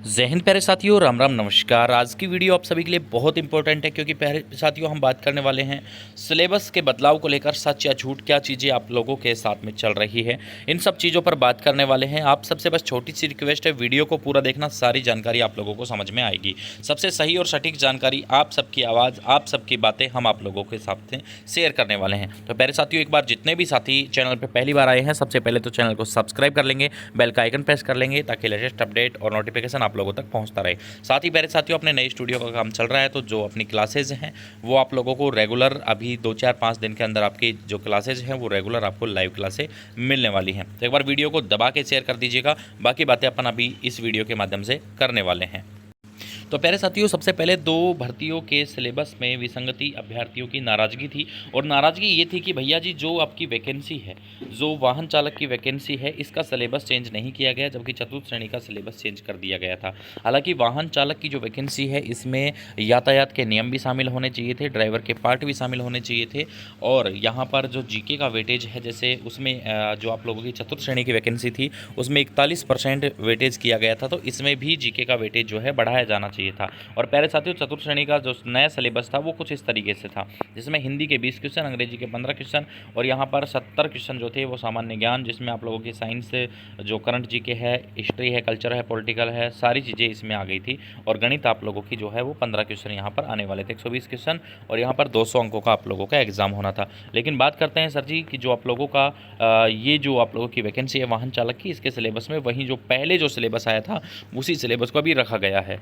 जय हिंद प्यारे साथियों, राम राम नमस्कार। आज की वीडियो आप सभी के लिए बहुत इंपॉर्टेंट है क्योंकि प्यारे साथियों हम बात करने वाले हैं सिलेबस के बदलाव को लेकर। सच या झूठ, क्या चीज़ें आप लोगों के साथ में चल रही है, इन सब चीज़ों पर बात करने वाले हैं। आप सबसे बस छोटी सी रिक्वेस्ट है, वीडियो को पूरा देखना, सारी जानकारी आप लोगों को समझ में आएगी। सबसे सही और सटीक जानकारी, आप सबकी आवाज़, आप सबकी बातें हम आप लोगों के साथ शेयर करने वाले हैं। तो प्यारे साथियों, एक बार जितने भी साथी चैनल पर पहली बार आए हैं, सबसे पहले तो चैनल को सब्सक्राइब कर लेंगे, बेल का आइकन प्रेस कर लेंगे ताकि लेटेस्ट अपडेट और नोटिफिकेशन आप लोगों तक पहुंचता रहे। साथ ही प्यारे साथियों, अपने नए स्टूडियो का काम चल रहा है, तो जो अपनी क्लासेज हैं वो आप लोगों को रेगुलर अभी 2 4 5 दिन के अंदर आपकी जो क्लासेज हैं वो रेगुलर आपको लाइव क्लासें मिलने वाली हैं। तो एक बार वीडियो को दबा के शेयर कर दीजिएगा। बाकी बातें अपन अभी इस वीडियो के माध्यम से करने वाले हैं। तो प्यारे साथियों, सबसे पहले 2 भर्तियों के सिलेबस में विसंगति अभ्यर्थियों की नाराज़गी थी। और नाराज़गी ये थी कि भैया जी, जो आपकी वैकेंसी है, जो वाहन चालक की वैकेंसी है, इसका सिलेबस चेंज नहीं किया गया, जबकि चतुर्थ श्रेणी का सिलेबस चेंज कर दिया गया था। हालांकि वाहन चालक की जो वैकेंसी है, इसमें यातायात के नियम भी शामिल होने चाहिए थे, ड्राइवर के पार्ट भी शामिल होने चाहिए थे। और यहाँ पर जो जीके का वेटेज है, जैसे उसमें जो आप लोगों की चतुर्थ श्रेणी की वैकेंसी थी उसमें 41% वेटेज किया गया था, तो इसमें भी जीके का वेटेज जो है बढ़ाया जाना चाहिए था। और प्यारे साथियों, चतुर्थ श्रेणी का जो नया सिलेबस था वो कुछ इस तरीके से था, जिसमें हिंदी के 20 क्वेश्चन, अंग्रेजी के 15 क्वेश्चन और यहाँ पर 70 क्वेश्चन जो थे वो सामान्य ज्ञान, जिसमें आप लोगों की साइंस, जो करंट जीके है, हिस्ट्री है, कल्चर है, पॉलिटिकल है, सारी चीज़ें इसमें आ गई थी। और गणित आप लोगों की जो है वो 15 क्वेश्चन यहाँ पर आने वाले थे, 120 क्वेश्चन, और यहाँ पर 200 अंकों का आप लोगों का एग्जाम होना था। लेकिन बात करते हैं सर जी कि जो आप लोगों का ये जो आप लोगों की वैकेंसी है वाहन चालक की, इसके सिलेबस में वहीं जो पहले जो सिलेबस आया था उसी सिलेबस को अभी रखा गया है।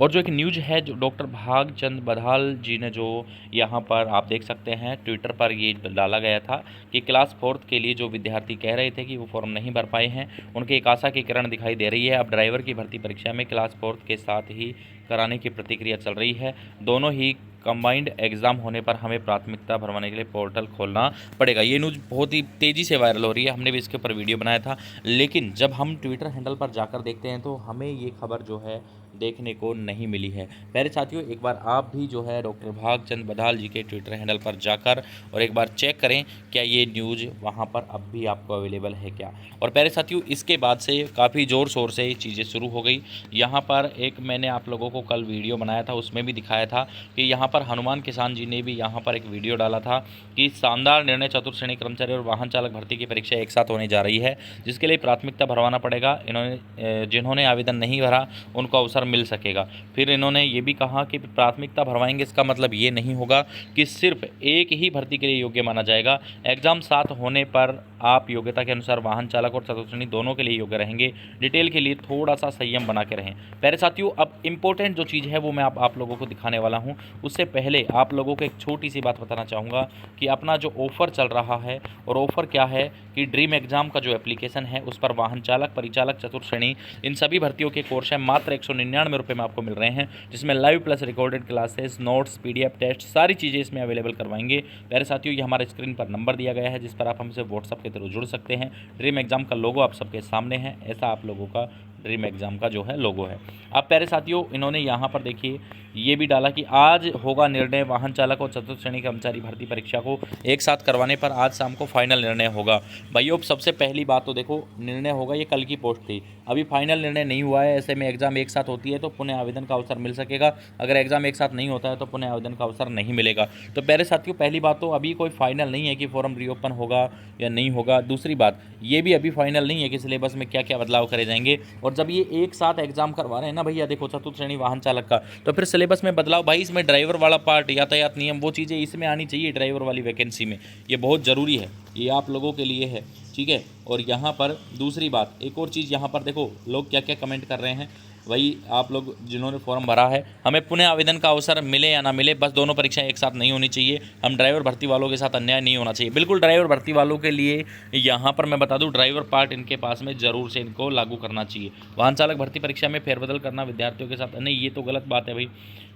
और जो एक न्यूज है, जो डॉक्टर भागचंद बधाल जी ने जो यहाँ पर आप देख सकते हैं ट्विटर पर ये डाला गया था कि क्लास 4th के लिए जो विद्यार्थी कह रहे थे कि वो फॉर्म नहीं भर पाए हैं, उनके एक आशा की किरण दिखाई दे रही है। अब ड्राइवर की भर्ती परीक्षा में क्लास 4th के साथ ही कराने की प्रतिक्रिया चल रही है। दोनों ही कंबाइंड एग्ज़ाम होने पर हमें प्राथमिकता भरवाने के लिए पोर्टल खोलना पड़ेगा। ये न्यूज़ बहुत ही तेज़ी से वायरल हो रही है, हमने भी इसके ऊपर वीडियो बनाया था। लेकिन जब हम ट्विटर हैंडल पर जाकर देखते हैं तो हमें ये खबर जो है देखने को नहीं मिली है। प्यारे साथियों, एक बार आप भी जो है डॉक्टर भागचंद बधाल जी के ट्विटर हैंडल पर जाकर और एक बार चेक करें क्या ये न्यूज़ वहाँ पर अब भी आपको अवेलेबल है क्या। और प्यारे साथियों, इसके बाद से काफ़ी ज़ोर शोर से ये चीज़ें शुरू हो गई। यहाँ पर एक मैंने आप लोगों को कल वीडियो बनाया था, उसमें भी दिखाया था कि यहाँ पर हनुमान किसान जी ने भी यहाँ पर एक वीडियो डाला था कि शानदार निर्णय, चतुर्थ श्रेणी कर्मचारी और वाहन चालक भर्ती की परीक्षा एक साथ होने जा रही है, जिसके लिए प्राथमिकता भरवाना पड़ेगा। इन्होंने जिन्होंने आवेदन नहीं भरा उनको अवसर मिल सकेगा। फिर इन्होंने ये भी कहा कि प्राथमिकता भरवाएंगे, इसका मतलब ये नहीं होगा कि सिर्फ एक ही भर्ती के लिए योग्य माना जाएगा। एग्जाम साथ होने पर आप योग्यता के अनुसार वाहन चालक और चतुर्थ श्रेणी दोनों के लिए योग्य रहेंगे। डिटेल के लिए थोड़ा सा संयम बना के रहें। प्यारे साथियों, अब इंपॉर्टेंट जो चीज़ है वो मैं आप लोगों को दिखाने वाला हूँ। उससे पहले आप लोगों को एक छोटी सी बात बताना चाहूँगा कि अपना जो ऑफ़र चल रहा है, और ऑफ़र क्या है कि ड्रीम एग्जाम का जो एप्लीकेशन है उस पर वाहन चालक, परिचालक, चतुर्थ श्रेणी, इन सभी भर्तियों के कोर्स हैं मात्र 199 रुपये में आपको मिल रहे हैं, जिसमें live plus recorded classes, notes, PDF test, सारी चीज़ें इसमें अवेलेबल करवाएंगे। प्यारे साथियों, ये हमारे स्क्रीन पर नंबर दिया गया है जिस पर आप हमसे व्हाट्सअप के थ्रू जुड़ सकते हैं। ड्रीम एग्जाम का लोगो आप सबके सामने है, ऐसा आप लोगों का ड्रीम एग्जाम का जो है लोगो है। अब प्यारे साथियों, इन्होंने यहाँ पर देखिए ये भी डाला कि आज होगा निर्णय, वाहन चालक और चतुर्थ श्रेणी कर्मचारी भर्ती परीक्षा को एक साथ करवाने पर आज शाम को फाइनल निर्णय होगा। भाइयों, सबसे पहली बात तो देखो, निर्णय होगा, ये कल की पोस्ट थी, अभी फाइनल निर्णय नहीं हुआ है। ऐसे में एग्जाम एक साथ होती है तो पुनः आवेदन का अवसर मिल सकेगा, अगर एग्जाम एक साथ नहीं होता है तो पुनः आवेदन का अवसर नहीं मिलेगा। तो प्यारे साथियों, पहली बात तो अभी कोई फाइनल नहीं है कि फॉर्म रीओपन होगा या नहीं होगा। दूसरी बात, ये भी अभी फाइनल नहीं है कि सिलेबस में क्या क्या बदलाव करे जाएंगे। और जब ये एक साथ एग्जाम करवा रहे हैं ना भैया, देखो चतुर्थ श्रेणी वाहन चालक का, तो फिर सिलेबस में बदलाव, भाई इसमें ड्राइवर वाला पार्ट, यातायात नियम, वो चीज़ें इसमें आनी चाहिए ड्राइवर वाली वैकेंसी में। ये बहुत ज़रूरी है, ये आप लोगों के लिए है, ठीक है। और यहाँ पर दूसरी बात, एक और चीज़, यहाँ पर देखो लोग क्या क्या कमेंट कर रहे हैं। वही आप लोग जिन्होंने फॉर्म भरा है, हमें पुनः आवेदन का अवसर मिले या ना मिले, बस दोनों परीक्षाएं एक साथ नहीं होनी चाहिए। हम ड्राइवर भर्ती वालों के साथ अन्याय नहीं होना चाहिए। बिल्कुल, ड्राइवर भर्ती वालों के लिए यहाँ पर मैं बता दूं, ड्राइवर पार्ट इनके पास में ज़रूर से इनको लागू करना चाहिए। वाहन चालक भर्ती परीक्षा में फेरबदल करना विद्यार्थियों के साथ, नहीं, ये तो गलत बात है भाई।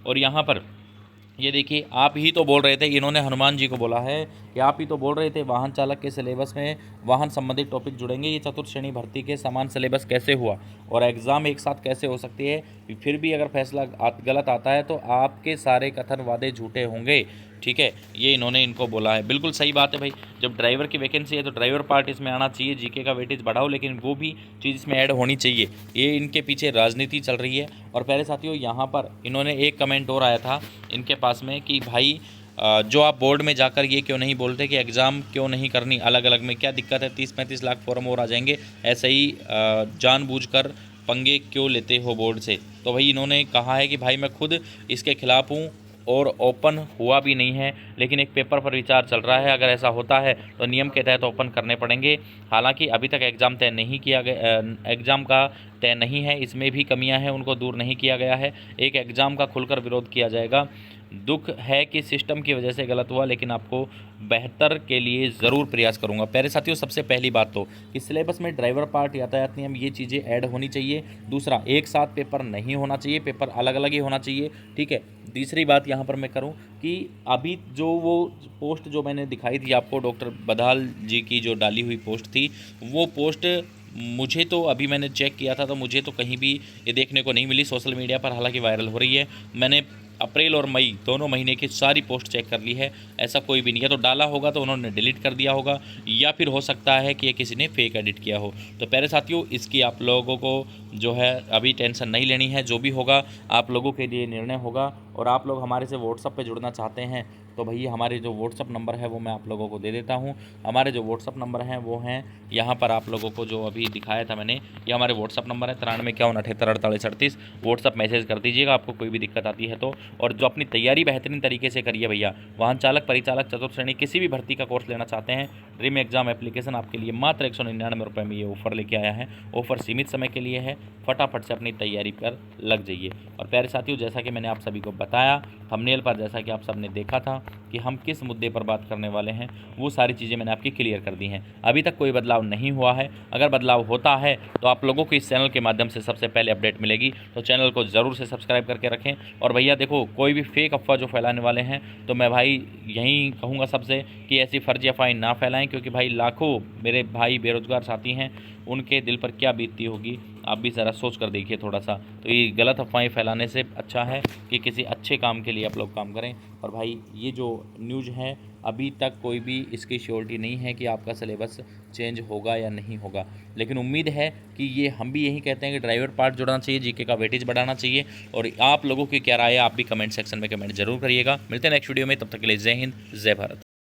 और यहाँ पर ये देखिए, आप ही तो बोल रहे थे, इन्होंने हनुमान जी को बोला है कि आप ही तो बोल रहे थे वाहन चालक के सिलेबस में वाहन संबंधित टॉपिक जुड़ेंगे, ये चतुर्थ श्रेणी भर्ती के समान सिलेबस कैसे हुआ और एग्ज़ाम एक साथ कैसे हो सकती है। फिर भी अगर फैसला गलत आता है तो आपके सारे कथन वादे झूठे होंगे। ठीक है, ये इन्होंने इनको बोला है। बिल्कुल सही बात है भाई, जब ड्राइवर की वैकेंसी है तो ड्राइवर पार्ट इसमें आना चाहिए, जीके का वेटेज बढ़ाओ, लेकिन वो भी चीज़ इसमें ऐड होनी चाहिए। ये इनके पीछे राजनीति चल रही है। और प्यारे साथियों, यहाँ पर इन्होंने एक कमेंट और आया था इनके पास में कि भाई जो आप बोर्ड में जाकर ये क्यों नहीं बोलते कि एग्ज़ाम क्यों नहीं करनी अलग अलग में, क्या दिक्कत है, 30-35 लाख फॉर्म और आ जाएंगे, ऐसे ही जानबूझकर पंगे क्यों लेते हो बोर्ड से। तो भाई इन्होंने कहा है कि भाई मैं खुद इसके खिलाफ़ हूँ और ओपन हुआ भी नहीं है, लेकिन एक पेपर पर विचार चल रहा है। अगर ऐसा होता है तो नियम के तहत ओपन करने पड़ेंगे। हालांकि अभी तक एग्ज़ाम तय नहीं किया गया, एग्ज़ाम का तय नहीं है, इसमें भी कमियां हैं, उनको दूर नहीं किया गया है। एक एग्ज़ाम का खुलकर विरोध किया जाएगा। दुख है कि सिस्टम की वजह से गलत हुआ, लेकिन आपको बेहतर के लिए ज़रूर प्रयास करूंगा। प्यारे साथियों, सबसे पहली बात तो कि सिलेबस में ड्राइवर पार्ट, यातायात नियम, ये चीज़ें ऐड होनी चाहिए। दूसरा, एक साथ पेपर नहीं होना चाहिए, पेपर अलग अलग ही होना चाहिए। ठीक है। तीसरी बात यहाँ पर मैं करूँ कि अभी जो वो पोस्ट जो मैंने दिखाई थी आपको, डॉक्टर बदाल जी की जो डाली हुई पोस्ट थी, वो पोस्ट मुझे तो अभी मैंने चेक किया था तो मुझे तो कहीं भी ये देखने को नहीं मिली सोशल मीडिया पर, हालांकि वायरल हो रही है। मैंने अप्रैल और मई दोनों महीने की सारी पोस्ट चेक कर ली है, ऐसा कोई भी नहीं है। तो डाला होगा तो उन्होंने डिलीट कर दिया होगा, या फिर हो सकता है कि ये किसी ने फेक एडिट किया हो। तो प्यारे साथियों, इसकी आप लोगों को जो है अभी टेंशन नहीं लेनी है। जो भी होगा आप लोगों के लिए निर्णय होगा। और आप लोग हमारे से व्हाट्सअप पे जुड़ना चाहते हैं तो भैया हमारे जो व्हाट्सअप नंबर है वो मैं आप लोगों को दे देता हूँ। हमारे जो व्हाट्सअप नंबर हैं वो हैं यहाँ पर, आप लोगों को जो अभी दिखाया था मैंने, ये हमारे व्हाट्सअप नंबर है 9351784838। व्हाट्सअप मैसेज कर दीजिएगा आपको कोई भी दिक्कत आती है तो। और जो अपनी तैयारी बेहतरीन तरीके से करिए भैया। वाहन चालक, परिचालक, चतुर्थ श्रेणी किसी भी भर्ती का कोर्स लेना चाहते हैं, ड्रीम एग्जाम एप्लीकेशन आपके लिए मात्र 199 रुपये में ये ऑफर लेके आया है। ऑफर सीमित समय के लिए है, फटाफट से अपनी तैयारी पर लग जाइए। और प्यारे साथियों, जैसा कि मैंने आप सभी को बताया थंबनेल पर, जैसा कि आप सब ने देखा था कि हम किस मुद्दे पर बात करने वाले हैं, वो सारी चीज़ें मैंने आपकी क्लियर कर दी हैं। अभी तक कोई बदलाव नहीं हुआ है। अगर बदलाव होता है तो आप लोगों को इस चैनल के माध्यम से सबसे पहले अपडेट मिलेगी, तो चैनल को ज़रूर से सब्सक्राइब करके रखें। और भैया देखो, कोई भी फेक अफवाह जो फैलाने वाले हैं, तो मैं भाई यहीं कहूँगा सबसे कि ऐसी फर्जी अफवाहें ना फैलाएं, क्योंकि भाई लाखों मेरे भाई बेरोजगार साथी हैं, उनके दिल पर क्या बीतती होगी आप भी ज़रा सोच कर देखिए थोड़ा सा। तो ये गलत अफवाहें फैलाने से अच्छा है कि किसी अच्छे काम के लिए आप लोग काम करें। और भाई ये जो न्यूज़ है, अभी तक कोई भी इसकी श्योरिटी नहीं है कि आपका सिलेबस चेंज होगा या नहीं होगा, लेकिन उम्मीद है कि ये हम भी यही कहते हैं कि ड्राइवर पार्ट जुड़ना चाहिए, जीके का वेटेज बढ़ाना चाहिए। और आप लोगों की क्या राय है, आप भी कमेंट सेक्शन में कमेंट जरूर करिएगा। मिलते हैं नेक्स्ट वीडियो में, तब तक के लिए जय हिंद, जय भारत।